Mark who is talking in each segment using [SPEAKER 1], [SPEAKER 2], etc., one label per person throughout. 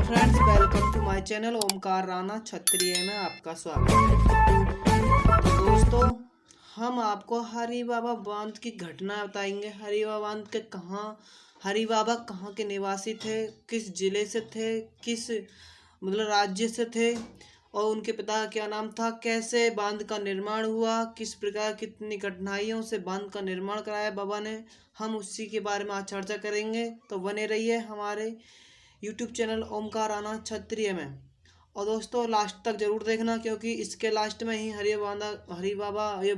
[SPEAKER 1] Friends, welcome to my channel Omkar Rana Kshatriya में आपका स्वागत है। तो दोस्तों, हम आपको हरि बाबा बांध की घटना बताएंगे। हरि बाबा बांध के हरि बाबा कहाँ के निवासी थे, किस जिले से थे, किस राज्य से थे और उनके पिता का क्या नाम था, कैसे बांध का निर्माण हुआ, किस प्रकार कितनी कठिनाइयों से बांध का निर्माण कराया बाबा ने, हम उसी के बारे में आज चर्चा करेंगे। तो बने रहिए हमारे यूट्यूब चैनल ओमकार राणा क्षत्रिय में। और दोस्तों, लास्ट तक जरूर देखना, क्योंकि इसके लास्ट में ही हरि बाबा ये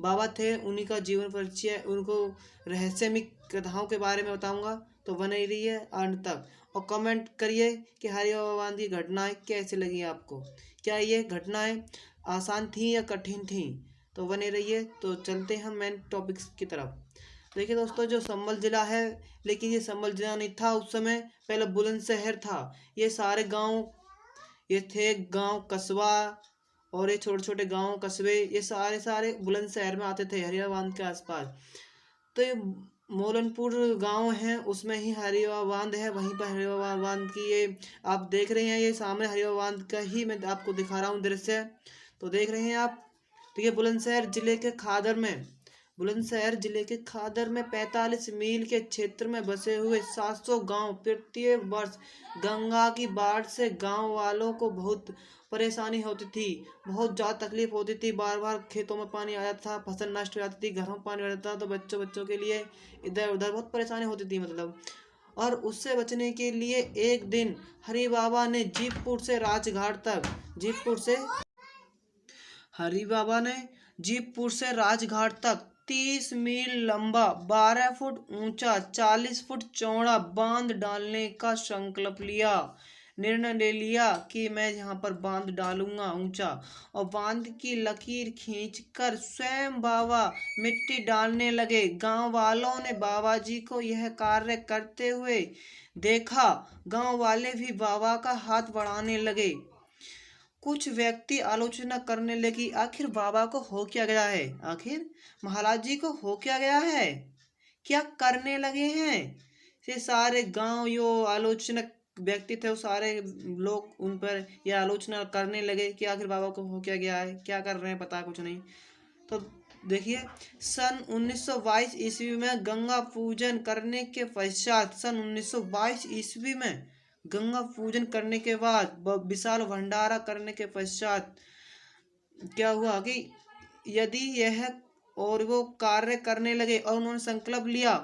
[SPEAKER 1] बाबा थे, उन्हीं का जीवन परिचय, उनको रहस्यमय कथाओं के बारे में बताऊंगा। तो बने ही रहिए अंत तक और कमेंट करिए कि हरि बाबा बांध की घटनाएं कैसी लगी आपको, क्या ये घटनाएं आसान थी या कठिन थी। तो बने रहिए। तो चलते हैं मेन टॉपिक्स की तरफ। देखिए दोस्तों, जो संभल जिला है, लेकिन ये संभल जिला नहीं था उस समय, पहले बुलंदशहर था। ये सारे गांव ये थे, गांव कस्बा और ये छोटे छोटे गांव कस्बे, ये सारे बुलंदशहर में आते थे हरिया बांध के आसपास। तो ये मोलनपुर गांव है, उसमें ही हरिया बांध है, वहीं पर हरिया बांध की ये आप देख रहे हैं, ये सामने हरिया बांध का ही मैं आपको दिखा रहा हूँ दृश्य। तो देख रहे हैं आप। तो ये बुलंदशहर जिले के खादर में 45 मील के क्षेत्र में बसे हुए 700 गांव। प्रत्येक वर्ष गंगा की बाढ़ से गांव वालों को बहुत परेशानी होती थी, बहुत ज़्यादा तकलीफ होती थी। बार बार खेतों में पानी आ जाता था, फसल नष्ट हो जाती थी, घरों में पानी आ जाता था, तो बच्चों के लिए इधर उधर बहुत परेशानी होती थी और उससे बचने के लिए एक दिन हरि बाबा ने जीपपुर से राजघाट तक 30 मील लंबा, 12 फुट ऊंचा, 40 फुट चौड़ा बांध डालने का निर्णय ले लिया कि मैं यहाँ पर बांध डालूंगा ऊंचा। और बांध की लकीर खींचकर स्वयं बाबा मिट्टी डालने लगे। गांव वालों ने बाबा जी को यह कार्य करते हुए देखा। गांव वाले भी बाबा का हाथ बढ़ाने लगे। कुछ व्यक्ति आलोचना करने लगी, आखिर बाबा को हो क्या गया है, आखिर महाराज जी को हो क्या गया है, क्या करने लगे हैं। ये सारे गांव यो आलोचनक व्यक्ति थे, वो सारे लोग उन पर यह आलोचना करने लगे कि आखिर बाबा को हो क्या गया है, क्या कर रहे हैं, पता कुछ नहीं। तो देखिए, सन 1922 ईस्वी में गंगा पूजन करने के पश्चात गंगा पूजन करने के बाद विशाल भंडारा करने के पश्चात क्या हुआ कि यदि यह और वो कार्य करने लगे और उन्होंने संकल्प लिया,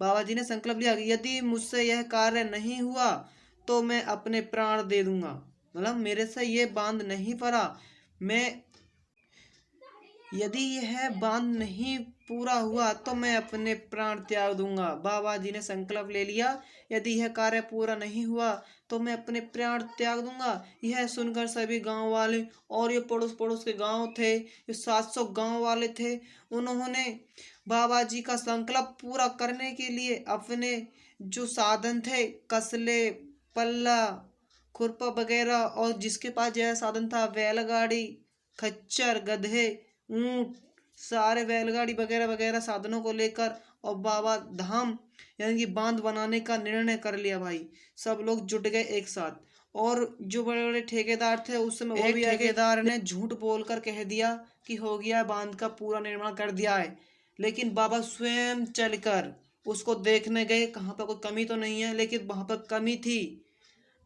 [SPEAKER 1] बाबा जी ने संकल्प लिया कि यदि मुझसे यह कार्य नहीं हुआ तो मैं अपने प्राण दे दूंगा। मतलब मेरे से ये बांध नहीं पड़ा, यदि यह बांध नहीं पूरा हुआ तो मैं अपने प्राण त्याग दूंगा। बाबा जी ने संकल्प ले लिया, यदि यह कार्य पूरा नहीं हुआ तो मैं अपने प्राण त्याग दूंगा। यह सुनकर सभी गांव वाले और ये पड़ोस के गांव थे, ये 700 गांव वाले थे, उन्होंने बाबा जी का संकल्प पूरा करने के लिए अपने जो साधन थे, कसले, पल्ला, खुरपा वगैरह, और जिसके पास यह साधन था, बैलगाड़ी, खच्चर, गधे, ऊंट, सारे बैलगाड़ी वगैरह वगैरह साधनों को लेकर और बाबा धाम यानी कि बांध बनाने का निर्णय कर लिया। भाई सब लोग जुट गए एक साथ। और जो बड़े बड़े ठेकेदार थे उस समय, वो भी ठेकेदार ने झूठ बोलकर कह दिया कि हो गया, बांध का पूरा निर्माण कर दिया है। लेकिन बाबा स्वयं चलकर उसको देखने गए, कहाँ पर कोई कमी तो नहीं है, लेकिन वहां पर कमी थी।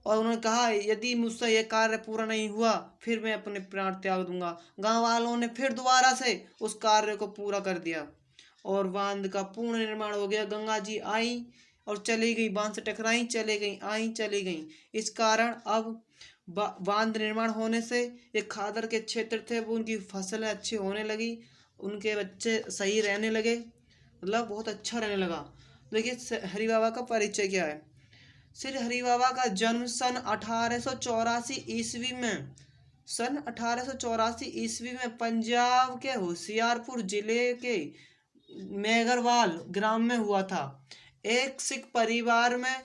[SPEAKER 1] और उन्होंने कहा, यदि मुझसे यह कार्य पूरा नहीं हुआ फिर मैं अपने प्राण त्याग दूंगा। गांव वालों ने फिर दोबारा से उस कार्य को पूरा कर दिया और बांध का पूर्ण निर्माण हो गया। गंगा जी आई और चली गई, बांध से टकराई, चले गई, आई, चली गई। इस कारण अब बांध निर्माण होने से ये खादर के क्षेत्र थे, वो उनकी फसलें अच्छी होने लगी, उनके बच्चे सही रहने लगे, मतलब बहुत अच्छा रहने लगा। देखिए हरि बाबा का परिचय क्या है। श्री हरि बाबा का जन्म सन 1884 ईस्वी में पंजाब के होशियारपुर जिले के मेघरवाल ग्राम में हुआ था। एक सिख परिवार में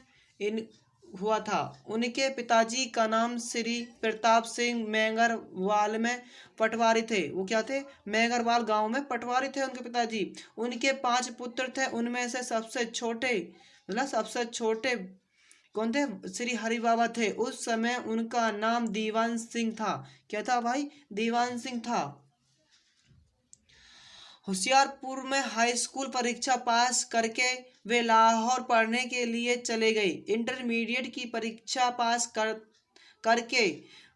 [SPEAKER 1] हुआ था। उनके पिताजी का नाम श्री प्रताप सिंह मेघरवाल में पटवारी थे। वो क्या थे? मेघरवाल गांव में पटवारी थे उनके पिताजी। उनके 5 पुत्र थे, उनमें से सबसे छोटे कौन थे? श्री हरि बाबा थे। उस समय उनका नाम दीवान सिंह था। क्या था भाई? दीवान सिंह था। होशियारपुर में हाई स्कूल परीक्षा पास करके वे लाहौर पढ़ने के लिए चले गए। इंटरमीडिएट की परीक्षा पास करके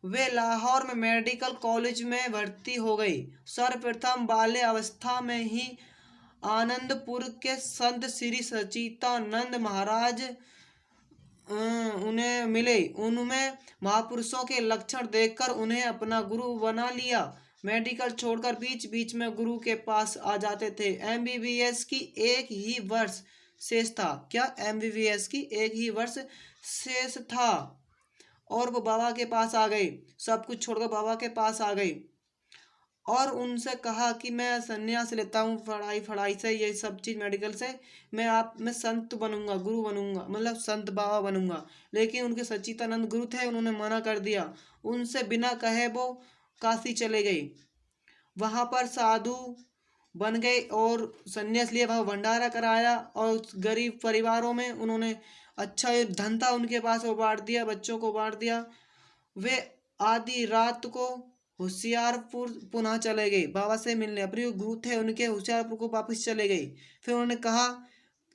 [SPEAKER 1] वे लाहौर में मेडिकल कॉलेज में भर्ती हो गई। सर्वप्रथम बाल्य अवस्था में ही आनंदपुर के संत श्री सच्चिदानंद महाराज उन्हें मिले। उनमें महापुरुषों के लक्षण देखकर उन्हें अपना गुरु बना लिया। मेडिकल छोड़कर बीच बीच में गुरु के पास आ जाते थे। एमबीबीएस की एक ही वर्ष शेष था। क्या? एमबीबीएस की एक ही वर्ष शेष था और वो बाबा के पास आ गए। सब कुछ छोड़कर बाबा के पास आ गए और उनसे कहा कि मैं संन्यास लेता हूँ पढ़ाई से, ये सब चीज़ मेडिकल से। मैं संत बनूंगा, गुरु बनूंगा, मतलब संत बाबा बनूंगा। लेकिन उनके सच्चिदानंद गुरु थे, उन्होंने मना कर दिया। उनसे बिना कहे वो काशी चले गए। वहाँ पर साधु बन गए और संन्यास लिया, वहाँ भंडारा कराया और गरीब परिवारों में उन्होंने अच्छा धन था उनके पास, वो बांट दिया, बच्चों को बांट दिया। वे आधी रात को होशियारपुर पुनः चले गए बाबा से मिलने। अपने जो गुरु थे उनके होशियारपुर को वापस चले गए। फिर उन्होंने कहा,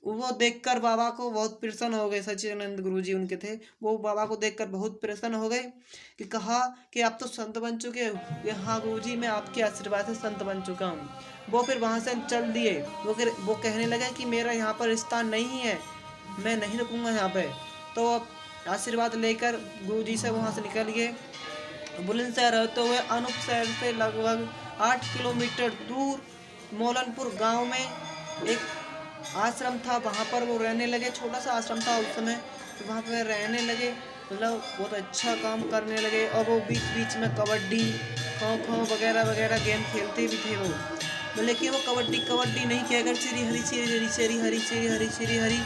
[SPEAKER 1] वो देखकर बाबा को बहुत प्रसन्न हो गए। सच्चिदानंद गुरु जी उनके थे, वो बाबा को देखकर बहुत प्रसन्न हो गए कि कहा कि आप तो संत बन चुके हो। हाँ गुरु जी, मैं आपके आशीर्वाद से संत बन चुका हूँ। वो फिर वहाँ से चल दिए। वो कहने लगे कि मेरा यहाँ पर स्थान नहीं है, मैं नहीं रुकूंगा यहाँ पे। तो आशीर्वाद लेकर गुरु जी से वहाँ से निकल गए। बुलंदशहर रहते हुए अनूप शहर से लगभग 8 किलोमीटर दूर मोलनपुर गांव में एक आश्रम था। वहाँ पर वो रहने लगे। छोटा सा आश्रम था उस समय, तो वहाँ पर रहने लगे। मतलब बहुत अच्छा काम करने लगे। और वो बीच बीच में कबड्डी, खो खो वगैरह वगैरह गेम खेलते भी थे वो। लेकिन वो कबड्डी नहीं कहकर श्री हरि श्री हरि श्री हरि श्री हरि श्री हरि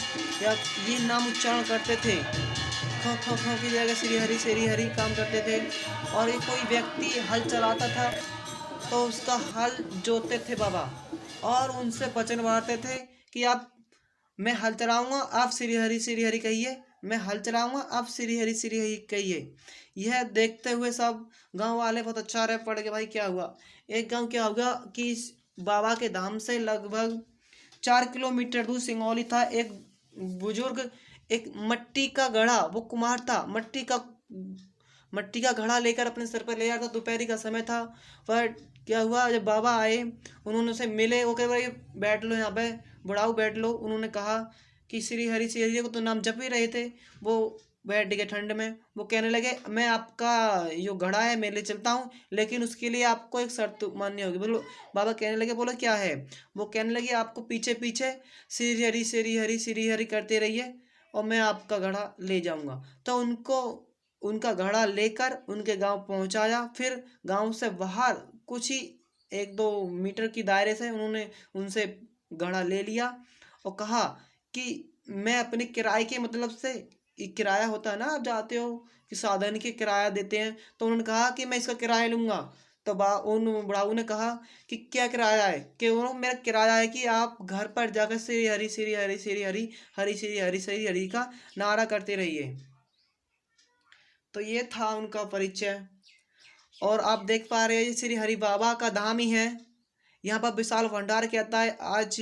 [SPEAKER 1] या ये नाम उच्चारण करते थे। खो खो खो की जगह श्री हरि काम करते थे। और एक कोई व्यक्ति हल चलाता था तो उसका हल जोतते थे बाबा और उनसे वचन बांटते थे कि आप, मैं हल चलाऊंगा, आप श्री हरि कहिए। मैं हल चलाऊंगा, आप श्री हरि कहिए। यह देखते हुए सब गांव वाले बहुत अच्छा रहे पड़ गए। भाई क्या हुआ? एक गांव क्या होगा कि बाबा के धाम से लगभग 4 किलोमीटर दूर सिंगौली था। एक बुजुर्ग एक मट्टी का घड़ा, वो कुम्हार था, मट्टी का घड़ा लेकर अपने सर पर ले आया था। दोपहरी का समय था। पर क्या हुआ, जब बाबा आए उन्होंने उसे मिले। वो कह भाई बैठ लो यहाँ पे, बुढ़ाऊ बैठ लो। उन्होंने कहा कि श्री हरि को तो नाम जप ही रहे थे। वो बैठ गए ठंड में। वो कहने लगे, मैं आपका जो घड़ा है मैं ले चलता हूँ, लेकिन उसके लिए आपको एक शर्त माननी होगी। बोलो। बाबा कहने लगे, बोलो क्या है? वो कहने लगे, आपको पीछे पीछे श्री हरि करते रहिए और मैं आपका घड़ा ले जाऊंगा। तो उनका घड़ा लेकर उनके गांव पहुंचाया। फिर गांव से बाहर कुछ ही 1-2 मीटर की दायरे से उन्होंने उनसे घड़ा ले लिया और कहा कि मैं अपने किराए के, मतलब से किराया होता है ना, आप जाते हो कि साधन के किराया देते हैं, तो उन्होंने कहा कि मैं इसका किराया लूंगा। तो उन बुढ़ाऊ ने कहा कि क्या किराया है? कि उन्होंने, मेरा किराया है कि आप घर पर जाकर श्री हरि श्री हरि श्री हरि हरि श्री हरि का नारा करते रहिए। तो ये था उनका परिचय। और आप देख पा रहे हैं ये श्री हरि बाबा का धाम ही है। यहाँ पर विशाल भंडार कहता है। आज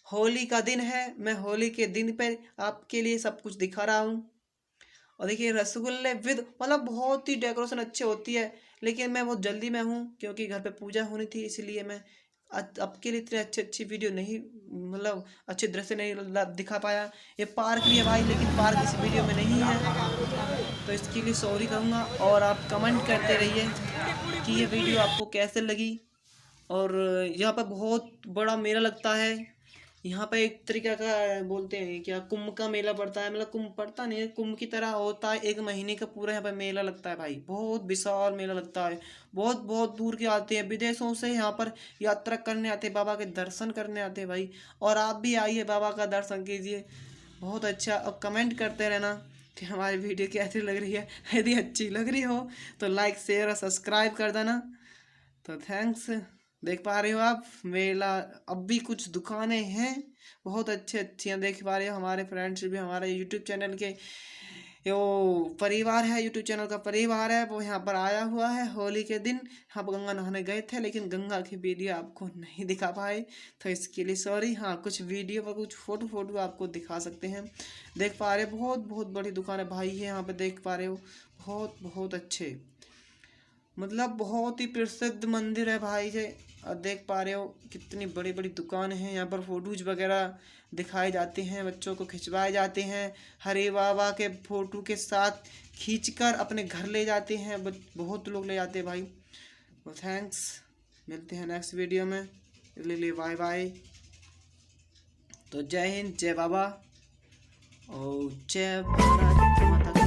[SPEAKER 1] होली का दिन है, मैं होली के दिन पे आपके लिए सब कुछ दिखा रहा हूँ। और देखिए रसगुल्ले विद, मतलब बहुत ही डेकोरेशन अच्छी होती है। लेकिन मैं बहुत जल्दी में हूँ क्योंकि घर पे पूजा होनी थी, इसलिए मैं आपके लिए इतने अच्छी वीडियो नहीं, मतलब अच्छे दृश्य नहीं दिखा पाया। ये पार्क भी है भाई, लेकिन पार्क इस वीडियो में नहीं है, तो इसके लिए सॉरी कहूँगा। और आप कमेंट करते रहिए कि ये वीडियो आपको कैसे लगी। और यहाँ पर बहुत बड़ा मेला लगता है। यहाँ पे एक तरीके का बोलते हैं क्या, कुंभ का मेला पड़ता है। मतलब कुंभ पड़ता नहीं है, कुंभ की तरह होता है। 1 महीने का पूरा यहाँ पे मेला लगता है भाई, बहुत विशाल मेला लगता है। बहुत बहुत दूर के आते हैं, विदेशों से यहाँ पर यात्रा करने आते हैं, बाबा के दर्शन करने आते हैं भाई। और आप भी आइए, बाबा का दर्शन कीजिए, बहुत अच्छा। और कमेंट करते रहना कि हमारी वीडियो कैसी लग रही है। यदि अच्छी लग रही हो तो लाइक शेयर और सब्सक्राइब कर देना। तो थैंक्स। देख पा रहे हो आप मेला, अब भी कुछ दुकानें हैं बहुत अच्छी अच्छी देख पा रहे हो। हमारे फ्रेंड्स भी हमारे यूट्यूब चैनल के यो परिवार है, यूट्यूब चैनल का परिवार है, वो यहाँ पर आया हुआ है। होली के दिन यहाँ पर गंगा नहाने गए थे, लेकिन गंगा की वीडियो आपको नहीं दिखा पाए, तो इसके लिए सॉरी। हाँ, कुछ वीडियो पर कुछ फोटो आपको दिखा सकते हैं। देख पा रहे हो बहुत बड़ी दुकान है भाई, है यहाँ पे देख पा रहे हो, बहुत अच्छे, मतलब बहुत ही प्रसिद्ध मंदिर है भाई जी। और देख पा रहे हो कितनी बड़ी बड़ी दुकान है, यहाँ पर फोटोज वगैरह दिखाए जाते हैं, बच्चों को खिंचवाए जाते हैं, हरे बाबा के फोटो के साथ खींचकर अपने घर ले जाते हैं, बहुत लोग ले जाते हैं भाई। तो थैंक्स, मिलते हैं नेक्स्ट वीडियो में, ले बाय बाय। तो जय हिंद, जय बाबा और जय भारत माता की।